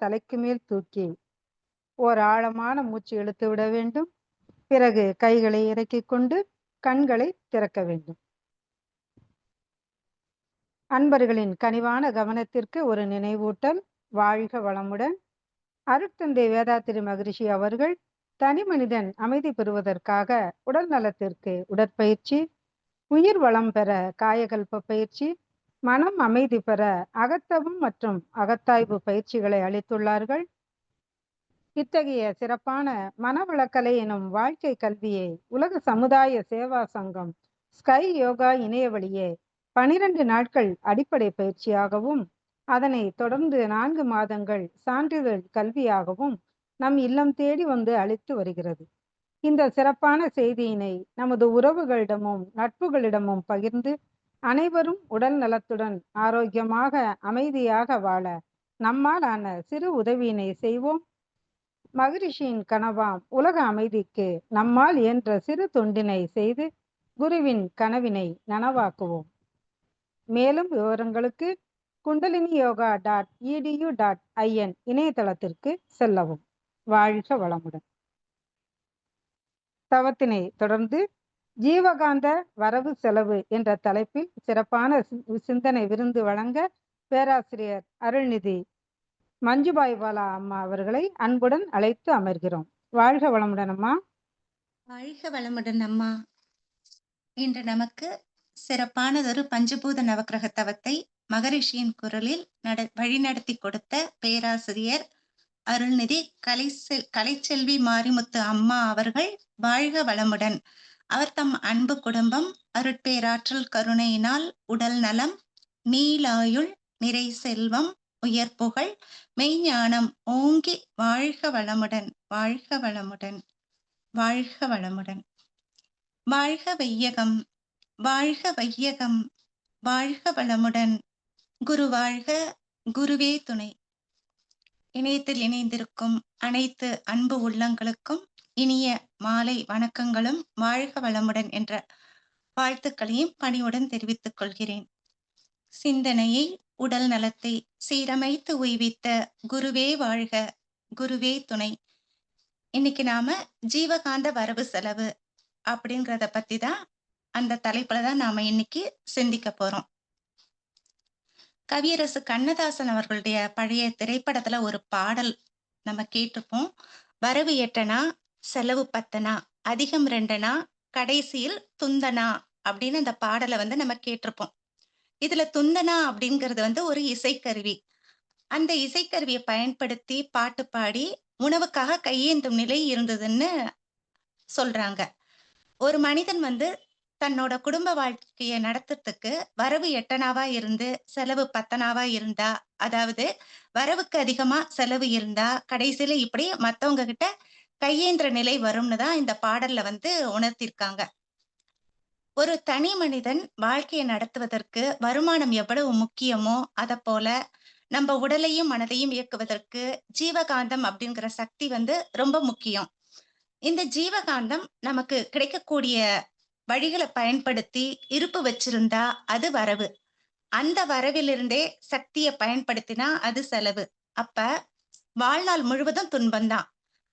தலைக்கு மேல் தூக்கி ஓர் ஆழமான மூச்சு இழுத்து விட வேண்டும். பிறகு கைகளை இறக்கிக் கொண்டு கண்களை திறக்க வேண்டும். அன்பர்களின் கனிவான கவனத்திற்கு ஒரு நினைவூட்டல். வாழ்க வளமுடன். அருட்தந்தை வேதாத்திரி மகரிஷி அவர்கள் தனி மனிதன் அமைதி பெறுவதற்காக உடல் நலத்திற்கு உடற்பயிற்சி, உயிர் வளம் பெற காயகல்ப பயிற்சி, மனம் அமைதி பெற அகத்தவம் மற்றும் அகத்தாய்வு பயிற்சிகளை அளித்துள்ளார்கள். இத்தகைய சிறப்பான மனவளக்கலை எனும் வாழ்க்கை கல்வியை உலக சமுதாய சேவா சங்கம் ஸ்கை யோகா இணைய வழியே 12 நாட்கள் அடிப்படை பயிற்சியாகவும் அதனை தொடர்ந்து 4 மாதங்கள் சான்றிதழ் கல்வியாகவும் நம் இல்லம் தேடி வந்து அளித்து வருகிறது. இந்த சிறப்பான செய்தியினை நமது உறவுகளிடமும் நட்புகளிடமும் பகிர்ந்து அனைவரும் உடல் நலத்துடன் ஆரோக்கியமாக அமைதியாக வாழ நம்மால் ஆன சிறு உதவியினை செய்வோம். மகரிஷியின் கனவாம் உலக அமைதிக்கு நம்மால் இயன்ற சிறு தொண்டினை செய்து குருவின் கனவினை நனவாக்குவோம். மேலும் விவரங்களுக்கு kundaliniyoga.edu.in இணையதளத்திற்கு செல்லவும். வாழ்க வளமுடன். தவத்தினை தொடர்ந்து ஜீவகாந்த வரவு செலவு என்ற தலைப்பில் சிறப்பான சிந்தனை விருந்து வழங்க பேராசிரியர் அருள்நிதி மஞ்சுபாய் வாலா அம்மா அவர்களை அன்புடன் அழைத்து அமர்கிறோம். வாழ்க வளமுடன் அம்மா. வாழ்க வளமுடன் அம்மா. இன்று நமக்கு சிறப்பானதொரு பஞ்சபூத நவக்கிரக தவத்தை மகரிஷியின் குரலில் வழிநடத்தி கொடுத்த பேராசிரியர் அருள்நிதி கலைச்செல்வி மாரிமுத்து அம்மா அவர்கள் வாழ்க வளமுடன். அவர் தம் அன்பு குடும்பம் அருட்பேராற்றல் கருணையினால் உடல் நலம், நீலாயுள், நிறை செல்வம், உயர் புகழ், மெய்ஞானம் ஓங்கி வாழ்க வளமுடன், வாழ்க வளமுடன், வாழ்க வளமுடன். வாழ்க வையகம், வாழ்க வையகம், வாழ்க வளமுடன். குரு வாழ்க, குருவே துணை. இணையத்தில் இணைந்திருக்கும் அனைத்து அன்பு உள்ளங்களுக்கும் இனிய மாலை வணக்கங்களும் வாழ்க வளமுடன் என்ற வாழ்த்துக்களையும் பணியுடன் தெரிவித்துக் கொள்கிறேன். சிந்தனையை, உடல் நலத்தை சீரமைத்து உய்வித்த குருவே வாழ்க, குருவே துணை. இன்னைக்கு நாம ஜீவகாந்த வரவு செலவு அப்படிங்கிறத பத்தி தான், அந்த தலைப்புல தான் நாம இன்னைக்கு சிந்திக்க போறோம். கவியரசு கண்ணதாசன் அவர்களுடைய பழைய திரைப்படத்துல ஒரு பாடல் நம்ம கேட்டிருப்போம். வரவு எட்டனா, செலவு பத்தனா, அதிகம் ரெண்டனா, கடைசியில் துந்தனா அப்படின்னு அந்த பாடலை நம்ம கேட்டிருப்போம். இதுல துந்தனா அப்படிங்கிறது ஒரு இசைக்கருவி. அந்த இசைக்கருவியை பயன்படுத்தி பாட்டு பாடி உணவுக்காக கையேந்தும் நிலை இருந்ததுன்னு சொல்றாங்க. ஒரு மனிதன் தன்னோட குடும்ப வாழ்க்கையை நடத்துறதுக்கு வரவு எட்டனாவா இருந்து செலவு பத்தனாவா இருந்தா, அதாவது வரவுக்கு அதிகமா செலவு இருந்தா கடைசியில இப்படி மத்தவங்க கிட்ட கையேந்திர நிலை வரும்னு தான் இந்த பாடல்ல உணர்த்திருக்காங்க. ஒரு தனி மனிதன் வாழ்க்கையை நடத்துவதற்கு வருமானம் எவ்வளவு முக்கியமோ அதை போல நம்ம உடலையும் மனதையும் இயக்குவதற்கு ஜீவகாந்தம் அப்படிங்கிற சக்தி ரொம்ப முக்கியம். இந்த ஜீவகாந்தம் நமக்கு கிடைக்கக்கூடிய வழிகளை பயன்படுத்தி இருப்பு வச்சிருந்தா அது வரவு. அந்த வரவிலிருந்தே சக்தியை பயன்படுத்தினா அது செலவு. அப்ப வாழ்நாள் முழுவதும் துன்பம்தான்.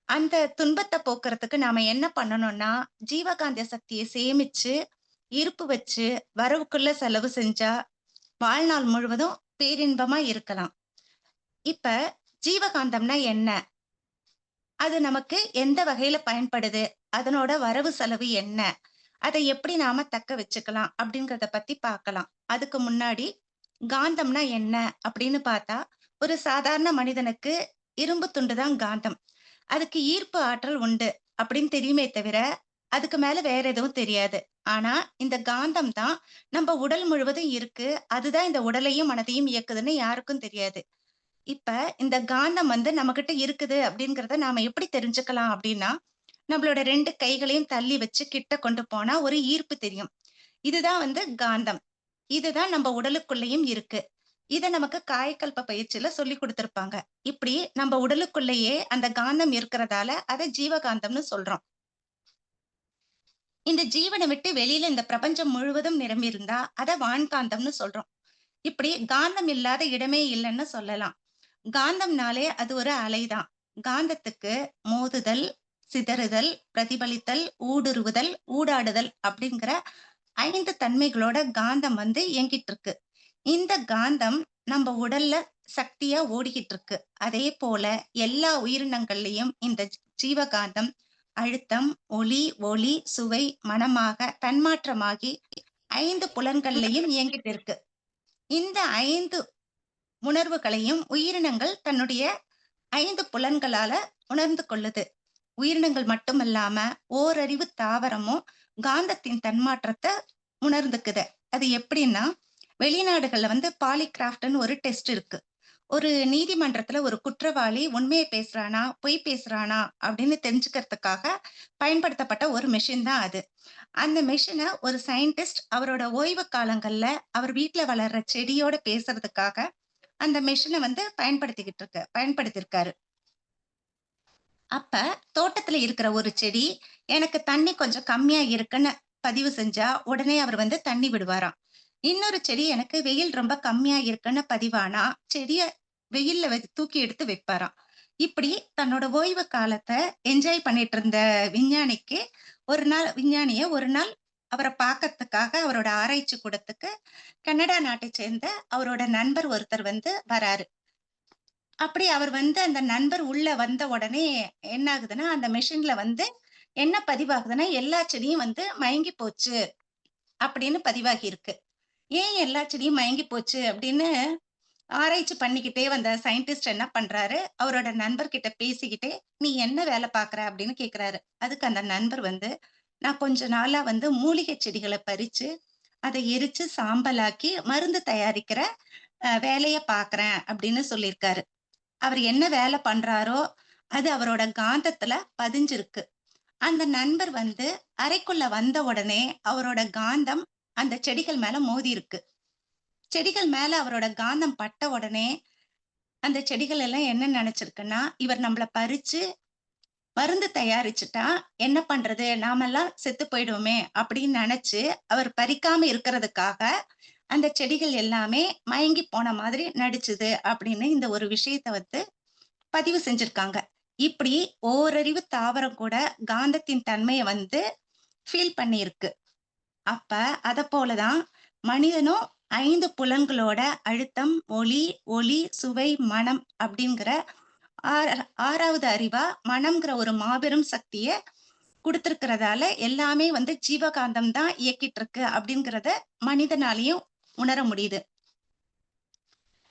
அந்த துன்பத்தை போக்குறதுக்கு நாம என்ன பண்ணணும்னா, ஜீவகாந்த சக்தியை சேமிச்சு இருப்பு வச்சு வரவுக்குள்ள செலவு செஞ்சா வாழ்நாள் முழுவதும் பேரின்பமா இருக்கலாம். இப்ப ஜீவகாந்தம்னா என்ன, அது நமக்கு எந்த வகையில பயன்படுது, அதனோட வரவு செலவு என்ன, அதை எப்படி நாம தக்க வச்சுக்கலாம் அப்படிங்கிறத பத்தி பார்க்கலாம். அதுக்கு முன்னாடி காந்தம்னா என்ன அப்படின்னு பார்த்தா, ஒரு சாதாரண மனிதனுக்கு இரும்பு துண்டு தான் காந்தம். அதுக்கு ஈர்ப்பு ஆற்றல் உண்டு அப்படின்னு தெரியுமே தவிர அதுக்கு மேல வேற எதுவும் தெரியாது. ஆனா இந்த காந்தம் தான் நம்ம உடல் முழுவதும் இருக்கு. அதுதான் இந்த உடலையும் மனதையும் இயக்குதுன்னு யாருக்கும் தெரியாது. இப்ப இந்த காந்தம் நம்ம கிட்ட இருக்குது அப்படிங்கிறத நாம எப்படி தெரிஞ்சுக்கலாம் அப்படின்னா, நம்மளோட 2 கைகளையும் தள்ளி வச்சு கிட்ட கொண்டு போனா ஒரு ஈர்ப்பு தெரியும். இதுதான் காந்தம். இதுதான் நம்ம உடலுக்குள்ளேயும் இருக்கு. இத நமக்கு காயக்கல்ப பயிற்சியில சொல்லி கொடுத்திருப்பாங்க. இப்படி நம்ம உடலுக்குள்ளேயே அந்த காந்தம் இருக்கிறதால அதை ஜீவகாந்தம்னு சொல்றோம். இந்த ஜீவனை விட்டு வெளியில இந்த பிரபஞ்சம் முழுவதும் நிரம்பி இருந்தா அதை வான்காந்தம்னு சொல்றோம். இப்படி காந்தம் இல்லாத இடமே இல்லைன்னு சொல்லலாம். காந்தம்னாலே அது ஒரு அலைதான். காந்தத்துக்கு மோதுதல், சிதறுதல், பிரதிபலித்தல், ஊடுருவுதல், ஊடாடுதல் அப்படிங்கிற 5 தன்மைகளோட காந்தம் வந்து இயங்கிட்டு இருக்கு. இந்த காந்தம் நம்ம உடல்ல சக்தியா ஓடிக்கிட்டு இருக்கு. அதே போல எல்லா உயிரினங்கள்லயும் இந்த ஜீவகாந்தம் அழுத்தம், ஒளி, சுவை, மணமாக தன்மாற்றமாகி 5 புலன்கள்லயும் இயங்கிட்டு இருக்கு. இந்த 5 உணர்வுகளையும் உயிரினங்கள் தன்னுடைய 5 புலன்களால உணர்ந்து கொள்ளுது. உயிரினங்கள் மட்டுமல்லாம ஓரறிவு தாவரமும் காந்தத்தின் தன்மாற்றத்த உணர்ந்துக்குது. அது எப்படின்னா, வெளிநாடுகள்ல வந்து பாலிகிராஃப்ட்ன்னு ஒரு டெஸ்ட் இருக்கு. ஒரு நீதிமன்றத்துல ஒரு குற்றவாளி உண்மைய பேசுறானா, பொய் பேசுறானா அப்படின்னு தெரிஞ்சுக்கிறதுக்காக பயன்படுத்தப்பட்ட ஒரு மெஷின் தான் அது. அந்த மெஷின ஒரு சயின்டிஸ்ட் அவரோட ஓய்வு காலங்கள்ல அவர் வீட்ல வளர்ற செடியோட பேசுறதுக்காக அந்த மெஷின வந்து பயன்படுத்தியிருக்காரு. அப்ப தோட்டத்துல இருக்கிற ஒரு செடி, எனக்கு தண்ணி கொஞ்சம் கம்மியா இருக்குன்னு பதிவு செஞ்சா, உடனே அவர் வந்து தண்ணி விடுவாராம். இன்னொரு செடி எனக்கு வெயில் ரொம்ப கம்மியா இருக்குன்னு பதிவானா, செடிய வெயில்ல தூக்கி எடுத்து வைப்பாராம். இப்படி தன்னோட ஓய்வு காலத்த என்ஜாய் பண்ணிட்டு இருந்த விஞ்ஞானிக்கு, ஒரு நாள் அவர பார்க்கறதுக்காக அவரோட ஆராய்ச்சி கூடத்துக்கு கனடா நாட்டைச் சேர்ந்த அவரோட நண்பர் ஒருத்தர் வந்து வராரு. அப்படி அவர் வந்து அந்த நண்பர் உள்ள வந்த உடனே என்ன ஆகுதுன்னா, அந்த மெஷின்ல வந்து என்ன பதிவாகுதுன்னா, எல்லா செடியும் வந்து மயங்கி போச்சு அப்படின்னு பதிவாகி இருக்கு. ஏன் எல்லா செடியும் மயங்கி போச்சு அப்படின்னு ஆராய்ச்சி பண்ணிக்கிட்டே வந்த சயின்டிஸ்ட் என்ன பண்றாரு, அவரோட நண்பர்கிட்ட பேசிக்கிட்டே, "நீ என்ன வேலை பார்க்குற?" அப்படின்னு கேட்கிறாரு. அதுக்கு அந்த நண்பர் வந்து, "நான் கொஞ்ச நாளா வந்து மூலிகை செடிகள பறிச்சு, அத எரிச்சு சாம்பலாக்கி மருந்து தயாரிக்கிற வேலைய பார்க்குறேன்" அப்படின்னு சொல்லியிருக்காரு. அவர் என்ன வேலை பண்றாரோ, அது அவரோட காந்தத்துல பதிஞ்சிருக்கு. அந்த நண்பர் வந்து அறைக்குள்ள வந்த உடனே, அவரோட காந்தம் அந்த செடிகள் மேல மோதியிருக்கு. செடிகள் மேல அவரோட காந்தம் பட்ட உடனே, அந்த செடிகள் எல்லாம் என்ன நெனச்சிருக்குன்னா, இவர் நம்மள பறிச்சு மருந்து தயாரிச்சுட்டா என்ன பண்றது? நாமெல்லாம் செத்து போயிடுவோமே! அப்படின்னு நெனச்சு, அவர் பறிக்காம இருக்கிறதுக்காக, அந்த செடிகள் எல்லாமே மயங்கி போன மாதிரி நடிச்சுது அப்படின்னு இந்த ஒரு விஷயத்த வந்து பதிவு செஞ்சிருக்காங்க. இப்படி ஓரறிவு தாவரம் கூட காந்தத்தின் தன்மைய வந்து ஃபீல் பண்ணியிருக்கு. அப்ப அதப்போல தான் மனிதனும் 5 புலன்களோட அழுத்தம், ஒளி, சுவை, மணம் அப்படிங்கிற 6வது அறிவா மனம்ங்கிற ஒரு மாபெரும் சக்திய குடுத்திருக்கிறதால, எல்லாமே வந்து ஜீவகாந்தம் தான் இயக்கிட்டு இருக்கு அப்படிங்கிறத மனிதனாலயும் உணர முடியுது.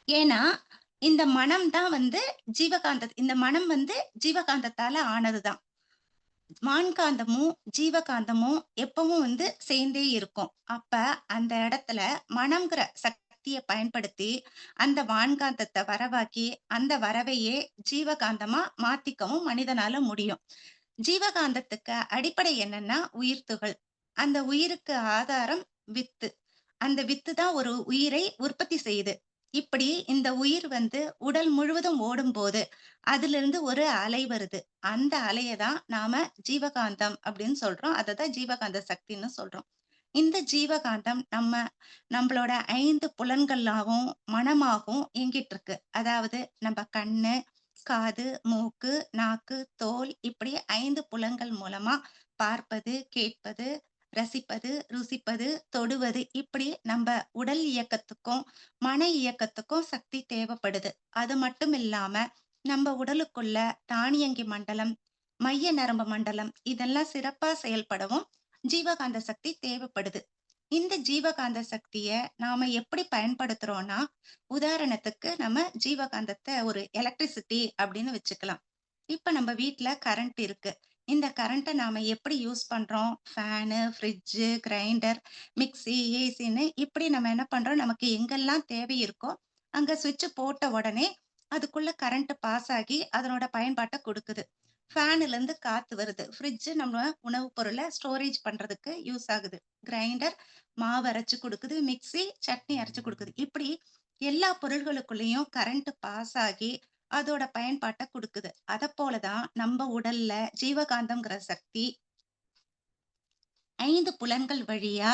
ஏன்னா, இந்த மனம் வந்து ஜீவகாந்தத்தால ஆனது தான். வான்காந்தமும், ஜீவகாந்தமும் எப்பவும் வந்து சேர்ந்தே இருக்கும். அப்ப அந்த இடத்துல மனம்ங்கிற சக்திய பயன்படுத்தி, அந்த வான்காந்தத்த வரவாக்கி, அந்த வரவையே ஜீவகாந்தமா மாத்திக்கவும் மனிதனால முடியும். ஜீவகாந்தத்துக்கு அடிப்படை என்னன்னா, உயிர்த்துகள். அந்த உயிருக்கு ஆதாரம் வித்து. அந்த வித்து தான் ஒரு உயிரை உற்பத்தி செய்யுது. இப்படி இந்த உயிர் வந்து உடல் முழுவதும் ஓடும்போது, அதிலிருந்து ஒரு அலை வருது. அந்த அலைய தான் நாம ஜீவகாந்தம் அப்படின்னு சொல்றோம். அததான் ஜீவகாந்த சக்தின்னு சொல்றோம். இந்த ஜீவகாந்தம் நம்மளோட 5 புலன்களாவும், மனமாகவும் இயங்கிட்டு இருக்கு. அதாவது நம்ம கண்ணு, காது, மூக்கு, நாக்கு, தோல் இப்படி 5 புலன்கள் மூலமா பார்ப்பது, கேட்பது, ரசிப்பது, ருசிப்பது, தொடுவது இப்படி நம்ப உடல் இயக்கத்துக்கும், மன இயக்கத்துக்கும் சக்தி தேவைப்படுது. அது மட்டும் இல்லாம, நம்ம உடலுக்குள்ள தானியங்கி மண்டலம், மைய நரம்பு மண்டலம் இதெல்லாம் சிறப்பா செயல்படவும் ஜீவகாந்த சக்தி தேவைப்படுது. இந்த ஜீவகாந்த சக்திய நாம எப்படி பயன்படுத்துறோம்னா, உதாரணத்துக்கு நம்ம ஜீவகாந்தத்த ஒரு எலக்ட்ரிசிட்டி அப்படின்னு வச்சுக்கலாம். இப்ப நம்ம வீட்ல கரண்ட் இருக்கு. இந்த கரண்ட்ட நாம எப்படி யூஸ் பண்றோம்? ஃபேனு, ஃப்ரிட்ஜு, கிரைண்டர், மிக்ஸி, ஏசின்னு இப்படி நம்ம என்ன பண்றோம்? நமக்கு எங்கெல்லாம் தேவை இருக்கோ, அங்க ஸ்விட்ச் போட்ட உடனே அதுக்குள்ள கரண்ட் பாஸ் ஆகி அதனோட பயன்பாட்ட குடுக்குது. ஃபேன்லேருந்து காத்து வருது. ஃப்ரிட்ஜ் நம்ம உணவு பொருள ஸ்டோரேஜ் பண்றதுக்கு யூஸ் ஆகுது. கிரைண்டர் மாவு அரைச்சு குடுக்குது. மிக்ஸி சட்னி அரைச்சு குடுக்குது. இப்படி எல்லா பொருள்களுக்குள்ளேயும் கரண்ட் பாஸ் ஆகி அதோட பயன்பாட்ட குடுக்குது. அதப்போல தான் நம்ம உடல்ல ஜீவகாந்தம்ங்கிற சக்தி 5 புலன்கள் வழியா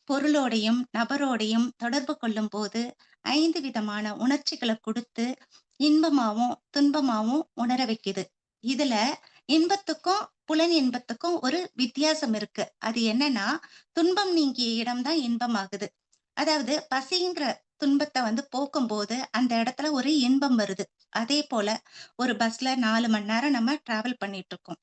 பொருளோடையும், நபரோடையும் தொடர்பு கொள்ளும்போது 5 விதமான உணர்ச்சிகள குடுத்து, இன்பமாவும், துன்பமாவும் உணர வைக்குது. இதுல இன்பத்துக்கும், புலன் இன்பத்துக்கும் ஒரு வித்தியாசம் இருக்கு. அது என்னன்னா, துன்பம் நீங்கிய இடம் தான் இன்பமாகுது. அதாவது பசிங்கிற துன்பத்த போக்கும்போது, அந்த இடத்துல ஒரு இன்பம் வருது. அதேபோல ஒரு பஸ்ல 4 மணி நேரம் நம்ம டிராவல் பண்ணிட்டுருக்கோம்.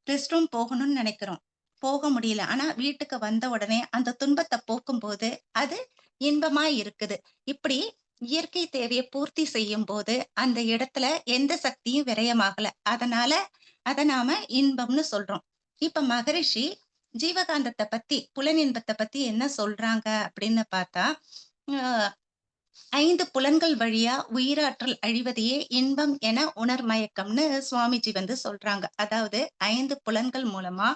ரெஸ்ட் ரூம் போகணும்னு நெனைக்கிறோம். போக முடியல. ஆனா வீட்டுக்கு வந்த உடனே அந்த துன்பத்த போக்கும்போது, அது இன்பமா இருக்குது. இப்படி இயற்கை தேவைய பூர்த்தி செய்யும்போது, அந்த இடத்துல எந்த சக்தியும் விரயமாகல. அதனால அத நாம இன்பம்னு சொல்றோம். இப்ப மகரிஷி ஜீவகாந்தத்த பத்தி, புலனின்பத்த பத்தி என்ன சொல்றாங்க அப்படின்னு பார்த்தா, அ 5 புலன்கள் வழியா உயிராற்றல் அழிவதையே இன்பம் என உணர்மயக்கம்னு சுவாமிஜி சொல்றாங்க. அதாவது 5 புலன்கள் மூலமா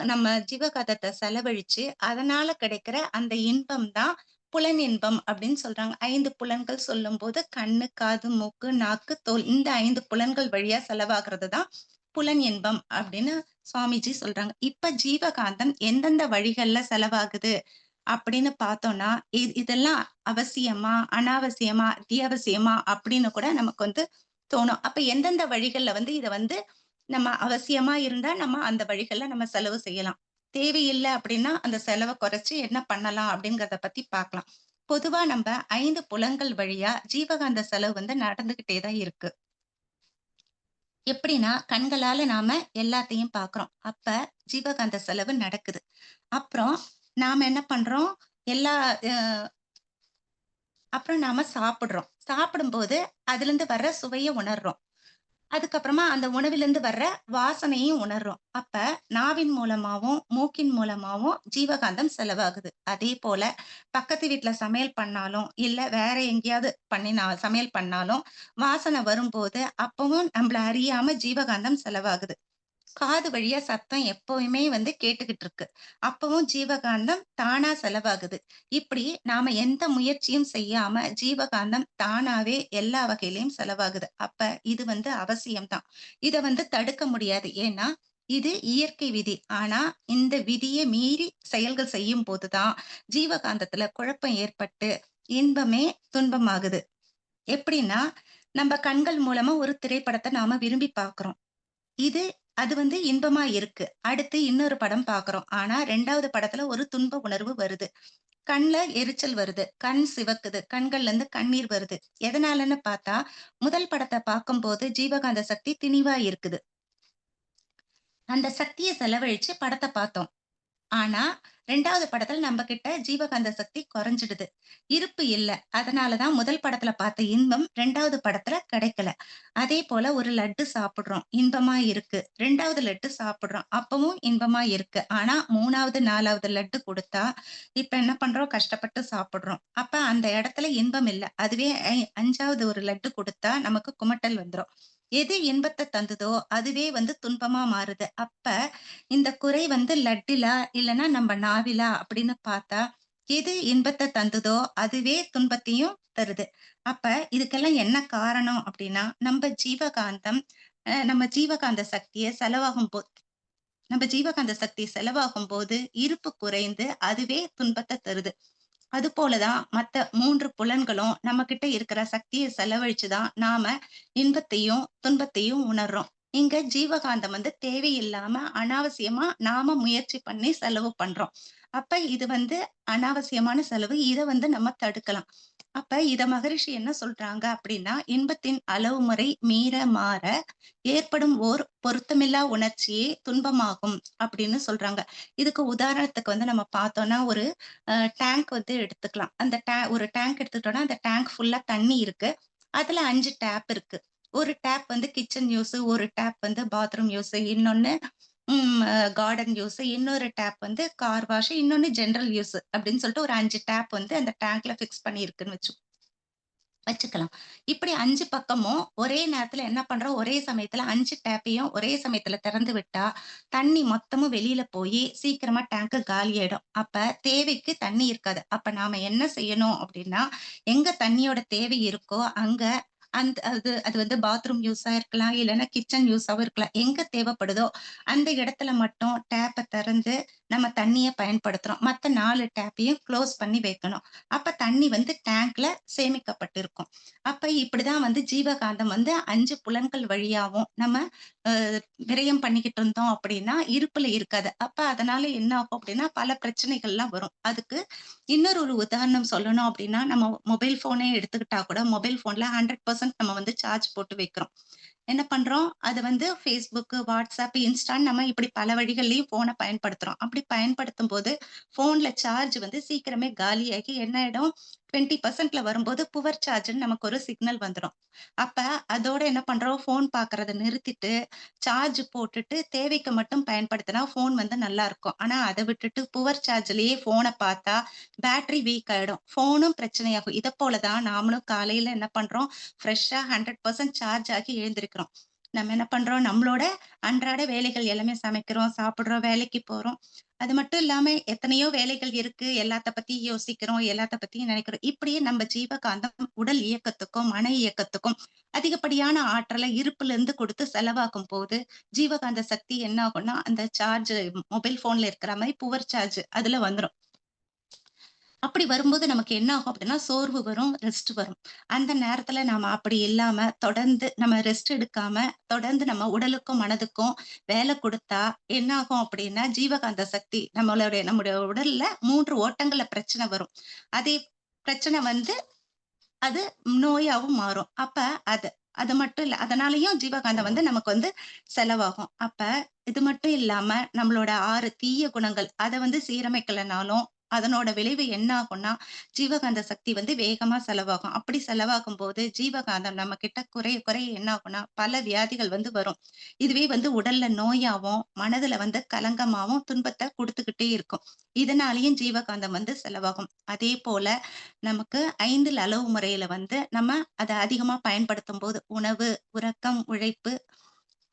நம்ம ஜீவகாந்தத்த செலவழிச்சு, அதனால கிடைக்கிற அந்த இன்பம் தான் புலனின்பம் அப்படின்னு சொல்றாங்க. 5 புலன்கள் சொல்லும்போது கண்ணு, காது, மூக்கு, நாக்கு, தோல் இந்த 5 புலன்கள் வழியா செலவாகுறது தான் புலன் இன்பம் அப்படின்னு சுவாமிஜி சொல்றாங்க. இப்ப ஜீவகாந்தம் எந்தெந்த வழிகள்ல செலவாகுது அப்படின்னு பார்த்தோம்னா, இதெல்லாம் அவசியமா? அனாவசியமா? அத்தியாவசியமா? அப்படின்னு கூட நமக்கு தோணும். அப்ப எந்தெந்த வழிகள்ல இத நம்ம அவசியமா இருந்தா, நம்ம அந்த வழிகள்ல நம்ம செலவு செய்யலாம். தேவையில்ல அப்படின்னா, அந்த செலவ குறைச்சு என்ன பண்ணலாம் அப்படிங்கிறத பத்தி பார்க்கலாம். பொதுவா நம்ப 5 புலன்கள் வழியா ஜீவகாந்த செலவு நடந்துகிட்டே தான் இருக்கு. எப்படின்னா, கண்களால நாம எல்லாத்தையும் பார்க்கிறோம். அப்ப ஜீவகாந்த செலவு நடக்குது. அப்புறம் நாம என்ன பண்றோம்? எல்லா அ அப்புறம் நாம சாப்பிடுறோம். சாப்பிடும்போது அதிலிருந்து வர்ற சுவைய உணர்றோம். அதுக்கப்புறமா அந்த உணவிலிருந்து வர்ற வாசனையும் உணர்றோம். அப்ப நாவின் மூலமாவும், மூக்கின் மூலமாவும் ஜீவகாந்தம் செலவாகுது. அதேபோல பக்கத்து வீட்ல சமையல் பண்ணாலும், இல்ல வேற எங்கேயாவது சமையல் பண்ணாலும், வாசனை வரும்போது அப்பவும் நம்மள அறியாம ஜீவகாந்தம் செலவாகுது. காது வழியா சத்தம் எப்பவுமே கேட்டுக்கிட்டு இருக்கு. அப்பவும் ஜீவகாந்தம் தானா செலவாகுது. இப்படி நாம எந்த முயற்சியும் செய்யாம ஜீவகாந்தம் தானாவே எல்லா வகையிலயும் செலவாகுது. அப்ப இது அவசியம் தான். இத தடுக்க முடியாது. ஏன்னா, இது இயற்கை விதி. ஆனா, இந்த விதிய மீறி செயல்கள் செய்யும்போது தான் ஜீவகாந்தத்துல குழப்பம் ஏற்பட்டு இன்பமே துன்பமாகுது. எப்படின்னா, நம்ப கண்கள் மூலமா ஒரு திரைப்படத்த நாம விரும்பி பார்க்கிறோம். இது அது இன்பமா இருக்கு. அடுத்து இன்னொரு படம் பார்க்குறோம். ஆனா 2வது படத்துல ஒரு துன்ப உணர்வு வருது. கண்ல எரிச்சல் வருது. கண் சிவக்குது. கண்கள்ல கண்ணீர் வருது. எதனாலன்னு பார்த்தா, முதல் படத்த பார்க்கும்போது ஜீவகாந்த சக்தி திணிவா இருக்குது. அந்த சக்திய செலவழிச்சு படத்த பார்த்தோம். ஆனா, 2வது படத்துல நம்ம கிட்ட ஜீவகாந்த சக்தி குறைஞ்சிடுது. இருப்பு இல்ல. அதனால தான் முதல் படத்துல பார்த்த இன்பம் 2வது படத்துல கிடைக்கல. அதேபோல ஒரு லட்டு சாப்பிடுறோம். இன்பமா இருக்கு. 2வது லட்டு சாப்பிடுறோம். அப்பவும் இன்பமா இருக்கு. ஆனா 3வது, 4வது லட்டு குடுத்தா, இப்ப என்ன பண்றோம்? கஷ்டப்பட்டு சாப்பிடுறோம். அப்ப அந்த இடத்துல இன்பம் இல்ல. அதுவே 5வது ஒரு லட்டு குடுத்தா நமக்கு குமட்டல் வந்துரும். எது இன்பத்த தந்ததோ, அதுவே துன்பமா மாறுது. அப்ப இந்த குறை லட்டுலா, இல்லன்னா நம்ம நாவிலா அப்படின்னு பார்த்தா, எது இன்பத்த தந்ததோ, அதுவே துன்பத்தையும் தருது. அப்ப இதுக்கெல்லாம் என்ன காரணம் அப்படின்னா, நம்ம ஜீவகாந்த சக்திய நம்ம ஜீவகாந்த சக்தி செலவாகும்போது, இருப்பு குறைந்து அதுவே துன்பத்த தருது. அதுபோல தான் மத்த 3 புலன்களும் நம்மகிட்ட இருக்கிற சக்திய செலவழிச்சு தான் நாம இன்பத்தையும், துன்பத்தையும் உணர்றோம். இங்க ஜீவகாந்தம் தேவையில்லாம அனாவசியமா நாம முயற்சி பண்ணி செலவு பண்றோம். அப்ப இது அனாவசியமான செலவு. இத நம்ம தடுக்கலாம். அப்ப இத மகரிஷி என்ன சொல்றாங்க அப்படின்னா, "இன்பத்தின் அளவு முறை மீற மாற ஏற்படும் ஓர் பொருத்தமில்லா உணர்ச்சியே துன்பமாகும்" அப்படின்னு சொல்றாங்க. இதுக்கு உதாரணத்துக்கு நம்ம பார்த்தோம்னா, ஒரு டேங்க் எடுத்துக்கலாம். அந்த ஒரு டேங்க் எடுத்துக்கிட்டோம்னா, அந்த டேங்க் ஃபுல்லா தண்ணி இருக்கு. அதுல 5 டேப் இருக்கு. ஒரு டேப் கிச்சன் யூஸ், ஒரு டேப் பாத்ரூம் யூஸ், இன்னொன்னு ம் அ கார்டன் யூஸ், இன்னொரு டேப் கார் வாஷ், இன்னொன்னு ஜெனரல் யூஸ் அப்படின்னு சொல்லிட்டு ஒரு 5 டேப் அந்த டேங்க்ல ஃபிக்ஸ் பண்ணியிருக்குன்னு வச்சுக்கலாம். இப்படி 5 பக்கமும் ஒரே நேரத்துல என்ன பண்றோம், ஒரே சமயத்துல 5 டேப்பையும் ஒரே சமயத்துல திறந்து விட்டா, தண்ணி மொத்தமும் வெளியில போயி சீக்கிரமா டேங்க் காலியாயிடும். அப்ப தேவைக்கு தண்ணி இருக்காது. அப்ப நாம என்ன செய்யணும் அப்படின்னா, எங்க தண்ணியோட தேவை இருக்கோ, அங்க அது அது வந்து பாத்ரூம் யூஸா இருக்கலாம், இல்லன்னா கிச்சன் யூஸாவும் இருக்கலாம். எங்க தேவைப்படுதோ அந்த இடத்துல மட்டும் டேப்ப திறந்து நம்ம தண்ணிய பயன்படுத்துறோம். மத்த 4 டேப்பையும் க்ளோஸ் பண்ணி வைக்கணும். அப்ப தண்ணி வந்து டேங்க்ல சேமிக்கப்பட்டிருக்கும். அப்ப இப்படிதான் வந்து ஜீவகாந்தம் வந்து 5 புலன்கள் வழியாவும் நம்ம அ விரயம் பண்ணிக்கிட்டு இருந்தோம் அப்படின்னா, இருப்புல இருக்காது. அப்ப அதனால என்ன ஆகும் அப்படின்னா, பல பிரச்சனைகள்லாம் வரும். அதுக்கு இன்னொரு ஒரு உதாரணம் சொல்லணும் அப்படின்னா, நம்ம மொபைல் ஃபோனே எடுத்துக்கிட்டா கூட, மொபைல் ஃபோன்ல 100% நம்ம வந்து சார்ஜ் போட்டு வைக்கிறோம். என்ன பண்றோம்? அது வந்து Facebook, WhatsApp, Instaன்னு நம்ம இப்படி பல வழிகள்லயும் ஃபோன பயன்படுத்துறோம். அப்படி பயன்படுத்தும்போது, ஃபோன்ல சார்ஜ் வந்து சீக்கிரமே காலியாகி என்ன ஆயிடும்? 20%ல வரும்போது புவர் சார்ஜ்ன்னு நமக்கு ஒரு சிக்னல் வந்துரும். அப்ப அதோட என்ன பண்றோம்? ஃபோன் பார்க்கறத நிறுத்திட்டு, சார்ஜ் போட்டுட்டு தேவைக்கு மட்டும் பயன்படுத்தினா ஃபோன் வந்து நல்லாருக்கும். ஆனா அத விட்டுட்டு புவர் சார்ஜ்லயே ஃபோன பார்த்தா, பேட்டரி வீக் ஆயிடும். ஃபோனும் பிரச்சனையாகும். இத போல தான் நாமளும் காலையில என்ன பண்றோம்? ஃப்ரெஷ்ஷா 100% சார்ஜ் ஆகி எழுந்திரிக்கிறோம். நம்ம என்ன பண்றோம்? நம்மளோட அன்றாட வேலைகள் எல்லாமே சமைக்கிறோம், சாப்பிடுறோம், வேலைக்கு போறோம். அது மட்டும் இல்லாம எத்தனையோ வேலைகள் இருக்கு. எல்லாத்த பத்தியும் யோசிக்கிறோம், எல்லாத்த பத்தியும் நினைக்கிறோம். இப்படியே நம்ம ஜீவகாந்தம் உடல் இயக்கத்துக்கும், மன இயக்கத்துக்கும் அதிகப்படியான ஆற்றல இருப்புலருந்து கொடுத்து செலவாக்கும் போது, ஜீவகாந்த சக்தி என்ன ஆகும்னா, அந்த சார்ஜ் மொபைல் ஃபோன்ல இருக்கிற மாரி புவர் சார்ஜ் அதுல வந்துரும். அப்படி வரும்போது நமக்கு என்ன ஆகும் அப்படின்னா, சோர்வு வரும், ரெஸ்ட் வரும். அந்த நேரத்துல நாம அப்படி இல்லாம, தொடர்ந்து நம்ம ரெஸ்ட் எடுக்காம, தொடர்ந்து நம்ம உடலுக்கும், மனதுக்கும் வேலை குடுத்தா, என்ன ஆகும் அப்படின்னா, ஜீவகாந்த சக்தி நம்முடைய உடல்ல 3 ஓட்டங்கள்ல பிரச்சனை வரும். அதே பிரச்சனை வந்து அது நோயாவும் மாறும். அப்ப அது அது மட்டும் இல்ல. அதனாலயும் ஜீவகாந்தம் வந்து நமக்கு வந்து செலவாகும். அப்ப இது மட்டும் இல்லாம நம்மளோட 6 தீய குணங்கள் அத வந்து சீரமைக்கலனாலும், அதனோட விளைவு என்ன ஆகும்னா, ஜீவகாந்த சக்தி வந்து வேகமா செலவாகும். அப்படி செலவாகும்போது ஜீவகாந்தம் நம்மகிட்ட குறைய குறைய என்ன ஆகும்னா, பல வியாதிகள் வந்து வரும். இதுவே வந்து உடல்ல நோயாவும், மனதுல வந்து கலங்கமாவும் துன்பத்த குடுத்துக்கிட்டே இருக்கும். இதனாலயும் ஜீவகாந்தம் வந்து செலவாகும். அதேபோல நமக்கு 5ல் அளவு முறையில வந்து நம்ம அத அதிகமா பயன்படுத்தும்போது, உணவு, உறக்கம், உழைப்பு,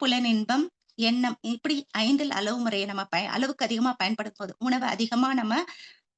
புலனின்பம், எண்ணம் இப்படி 5ல் அளவு முறைய நம்ம அளவுக்கு அதிகமா பயன்படுத்தும்போது, உணவ அதிகமா நம்ம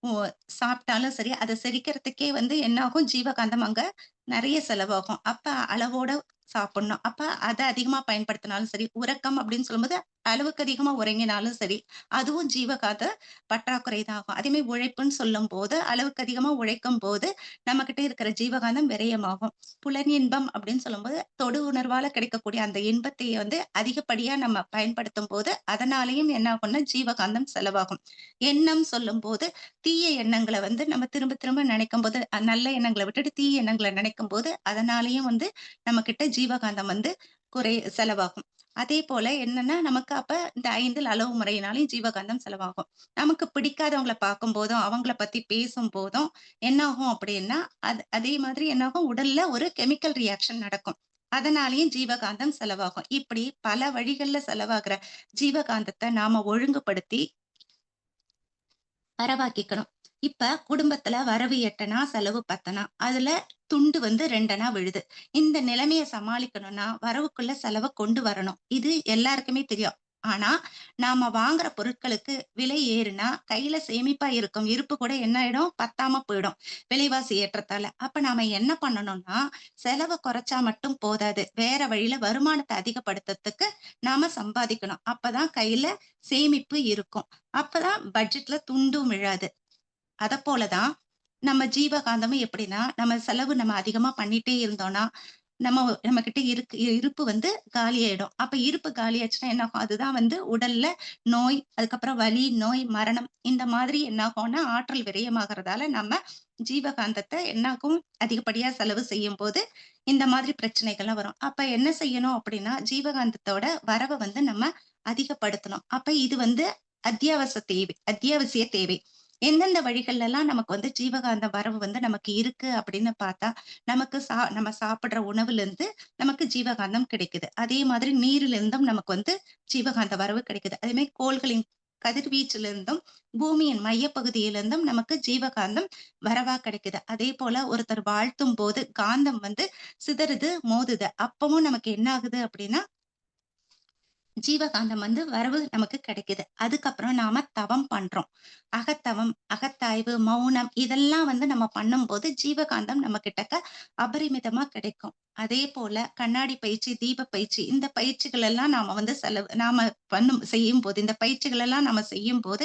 ஓ சாப்பிட்டாலும் சரி, அத செரிக்கிறதுக்கே வந்து என்ன ஆகும்? ஜீவகாந்தம் அங்க நெறைய செலவாகும். அப்ப அளவோட சாப்பிடணும். அப்ப அத அதிகமா பயன்படுத்தினாலும் சரி, உறக்கம் அப்படின்னு சொல்லும்போது, அளவுக்கு அதிகமா உறங்கினாலும் சரி, அதுவும் ஜீவகாந்த பற்றாக்குறை தான் ஆகும். அதேமாரி உழைப்புன்னு சொல்லும்போது, அளவுக்கு அதிகமா உழைக்கும்போது, நம்மகிட்ட இருக்கிற ஜீவகாந்தம் விரயமாகும். புலனின்பம் அப்படின்னு சொல்லும்போது, தொடு உணர்வால கிடைக்கக்கூடிய அந்த இன்பத்தை வந்து அதிகப்படியா நம்ம பயன்படுத்தும்போது, அதனாலேயும் என்ன ஆகும்னா, ஜீவகாந்தம் செலவாகும். எண்ணம் சொல்லும்போது, தீய எண்ணங்கள வந்து நம்ம திரும்ப திரும்ப நினைக்கும்போது, நல்ல எண்ணங்கள விட்டுட்டு தீய எண்ணங்கள நினைக்கும்போது, அதனாலேயும் வந்து நம்மகிட்ட ஜீவகாந்தம் வந்து செலவாகும். அதேபோல என்னன்னா, நமக்கு அப்ப இந்த 5ல் அளவு முறையினாலயும் ஜீவகாந்தம் செலவாகும். நமக்கு பிடிக்காதவங்கள பார்க்கும்போதும், அவங்கள பத்தி பேசும்போதும் என்னாகும் அப்படின்னா, அதே மாதிரி என்னாகும், உடல்ல ஒரு கெமிக்கல் ரியாக்ஷன் நடக்கும். அதனாலேயும் ஜீவகாந்தம் செலவாகும். இப்படி பல வழிகள்ல செலவாகுற ஜீவகாந்தத்த நாம ஒழுங்குபடுத்தி வரவாக்கிக்கணும். இப்ப குடும்பத்துல வரவு 8 செலவு 10 அதுல துண்டு வந்து 2 விழுது. இந்த நிலைமைய சமாளிக்கணும்னா, வரவுக்குள்ள செலவ கொண்டு வரணும். இது எல்லாருக்குமே தெரியும். ஆனா, நாம வாங்குற பொருட்களுக்கு விலை ஏறுனா, கையில சேமிப்பா இருக்கும் இருப்பு கூட என்ன ஆயிடும்? பத்தாம போயிடும். விலைவாசி ஏற்றத்தால. அப்ப நாம என்ன பண்ணணும்னா, செலவ குறைச்சா மட்டும் போதாது. வேற வழியில வருமானத்த அதிகப்படுத்துறதுக்கு நாம சம்பாதிக்கணும். அப்பதான் கையில சேமிப்பு இருக்கும். அப்பதான் பட்ஜெட்ல துண்டும் விழாது. அதப்போல தான் நம்ம ஜீவகாந்தமும் எப்படின்னா, நம்ம செலவு நம்ம அதிகமா பண்ணிட்டே இருந்தோம்னா, நம்மகிட்ட இருப்பு வந்து காலியாயிடும். அப்ப இருப்பு காலியாச்சுன்னா என்ன ஆகும்? அதுதான் வந்து உடல்ல நோய், அதுக்கப்புறம் வலி, நோய், மரணம் இந்த மாதிரி என்ன ஆகும்னா, ஆற்றல் விரயமாகறதால நம்ம ஜீவகாந்தத்த என்னாகும்? அதிகப்படியா செலவு செய்யும்போது, இந்த மாதிரி பிரச்சனைகள்லாம் வரும். அப்ப என்ன செய்யணும் அப்படின்னா, ஜீவகாந்தத்தோட வரவ வந்து நம்ம அதிகப்படுத்தணும். அப்ப இது வந்து அத்தியாவசிய தேவை. எந்தெந்த வழிகள்லாம் நமக்கு வந்து ஜீவகாந்த வரவு வந்து நமக்கு இருக்கு அப்படின்னு பார்த்தா, நமக்கு நம்ம சாப்பிடுற உணவுலருந்து நமக்கு ஜீவகாந்தம் கிடைக்குது. அதே மாதிரி நீரிலிருந்தும் நமக்கு வந்து ஜீவகாந்த வரவு கிடைக்குது. அதே மாரி கோள்களின் கதிர்வீச்சிலிருந்தும், பூமியின் மையப்பகுதியிலிருந்தும் நமக்கு ஜீவகாந்தம் வரவா கிடைக்குது. அதேபோல ஒருத்தர் வாழ்த்தும்போது காந்தம் வந்து சிதறுது, மோதுது. அப்பவும் நமக்கு என்ன ஆகுது அப்படின்னா, ஜீவகாந்தம் வந்து வரவு நமக்கு கிடைக்குது. அதுக்கப்புறம் நாம தவம் பண்றோம். அகத்தவம், அகத்தாய்வு, மௌனம் இதெல்லாம் வந்து நம்ம பண்ணும்போது ஜீவகாந்தம் நம்ம கிட்டக்க அபரிமிதமா கிடைக்கும். அதே போல கண்ணாடி பயிற்சி, தீப பயிற்சி இந்த பயிற்சிகள் எல்லாம் நாம செய்யும்போது இந்த பயிற்சிகள் எல்லாம் நாம செய்யும்போது,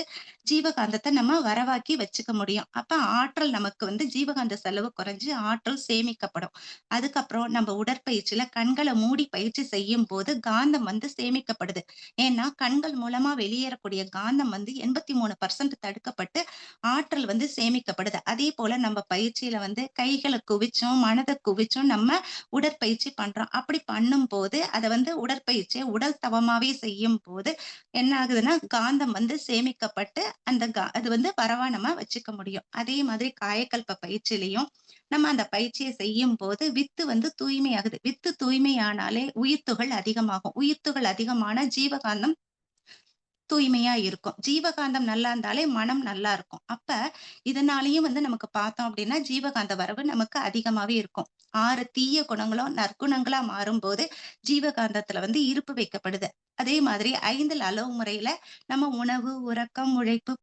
ஜீவகாந்தத்த நம்ம வரவாக்கி வச்சுக்க முடியும். அப்ப ஆற்றல் நமக்கு ஜீவகாந்த செலவு குறைஞ்சு ஆற்றல் சேமிக்கப்படும். அதுக்கப்புறம் நம்ம உடற்பயிற்சியில கண்கள மூடி பயிற்சி செய்யும்போது காந்தம் சேமிக்கப்படுது. ஏன்னா, கண்கள் மூலமா வெளியேறக்கூடிய காந்தம் 83% தடுக்கப்பட்டு ஆற்றல் சேமிக்கப்படுது. அதேபோல நம்ம பயிற்சியில கைகள குவிச்சும், மனத குவிச்சும் நம்ம உடற்பயிற்சி பண்றோம். அப்படி பண்ணும்போது, அத உடற்பயிற்சிய உடல் தவமாவே செய்யும்போது, என்ன ஆகுதுன்னா, காந்தம் சேமிக்கப்பட்டு, அந்த அது வரவா நம்ம வச்சுக்க முடியும். அதே மாதிரி காயகல்ப பயிற்சியிலயும், நம்ம அந்த பயிற்சிய செய்யும்போது, வித்து தூய்மையாகுது. வித்து தூய்மையானாலே உயிர்த்துகள் அதிகமாகும். உயிர்த்துகள் அதிகமான ஜீவகாந்தம் தூய்மையா இருக்கும். ஜீவகாந்தம் நல்லா இருந்தாலே மனம் நல்லா இருக்கும். அப்ப இதனாலேயும் நமக்கு பார்த்தோம் அப்படின்னா, ஜீவகாந்த வரவு நமக்கு அதிகமாவே இருக்கும். 6 தீய குணங்களும் நற்குணங்களா மாறும்போது, ஜீவகாந்தத்துல இருப்பு வைக்கப்படுது. அதே மாதிரி 5 அளவு முறையில நம்ம உணவு, உறக்கம், உழைப்பு